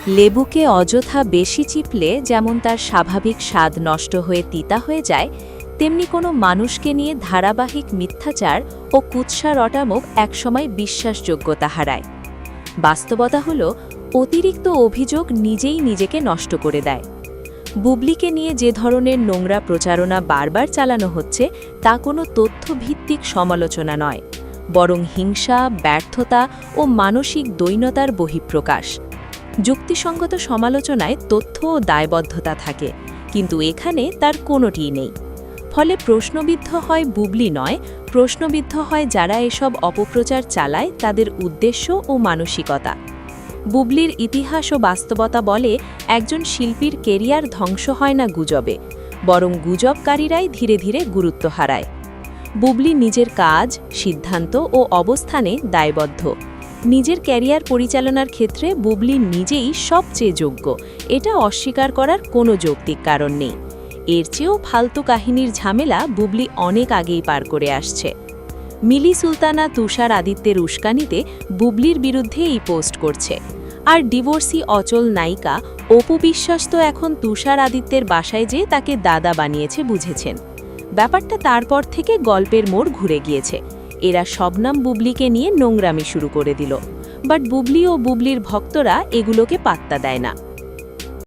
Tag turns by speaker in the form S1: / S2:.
S1: লেবুকে অযথা বেশি চিপলে যেমন তার স্বাভাবিক স্বাদ নষ্ট হয়ে তিতা হয়ে যায়, তেমনি কোনো মানুষকে নিয়ে ধারাবাহিক মিথ্যাচার ও কুৎসা রটামুখ একসময় বিশ্বাসযোগ্যতা হারায়। বাস্তবতা হল, অতিরিক্ত অভিযোগ নিজেই নিজেকে নষ্ট করে দেয়। বুবলিকে নিয়ে যে ধরনের নোংরা প্রচারণা বারবার চালানো হচ্ছে, তা কোনো তথ্যভিত্তিক সমালোচনা নয়, বরং হিংসা, ব্যর্থতা ও মানসিক দৈন্যতার বহিঃপ্রকাশ। যুক্তিসঙ্গত সমালোচনায় তথ্য ও দায়বদ্ধতা থাকে, কিন্তু এখানে তার কোনোটিই নেই। ফলে প্রশ্নবিদ্ধ হয় বুবলি নয়, প্রশ্নবিদ্ধ হয় যারা এসব অপপ্রচার চালায় তাদের উদ্দেশ্য ও মানসিকতা। বুবলির ইতিহাস ও বাস্তবতা বলে, একজন শিল্পীর কেরিয়ার ধ্বংস হয় না গুজবে, বরং গুজবকারীরাই ধীরে ধীরে গুরুত্ব হারায়। বুবলি নিজের কাজ, সিদ্ধান্ত ও অবস্থানে দায়বদ্ধ। নিজের ক্যারিয়ার পরিচালনার ক্ষেত্রে বুবলি নিজেই সবচেয়ে যোগ্য, এটা অস্বীকার করার কোনো যৌক্তিক কারণ নেই। এর চেয়েও ফালতু কাহিনীর ঝামেলা বুবলি অনেক আগেই পার করে আসছে। মিলি সুলতানা তুষার আদিত্যের উস্কানিতে বুবলির বিরুদ্ধে এই পোস্ট করছে, আর ডিভোর্সি অচল নায়িকা অপু বিশ্বাস তো এখন তুষার আদিত্যের বাসায় যেয়ে তাকে দাদা বানিয়েছে বুঝেছেন। ব্যাপারটা তারপর থেকে গল্পের মোড় ঘুরে গিয়েছে। এরা শবনম বুবলিকে নিয়ে নোংরামি শুরু করে দিল, বাট বুবলি ও বুবলির ভক্তরা এগুলোকে পাত্তা দেয় না।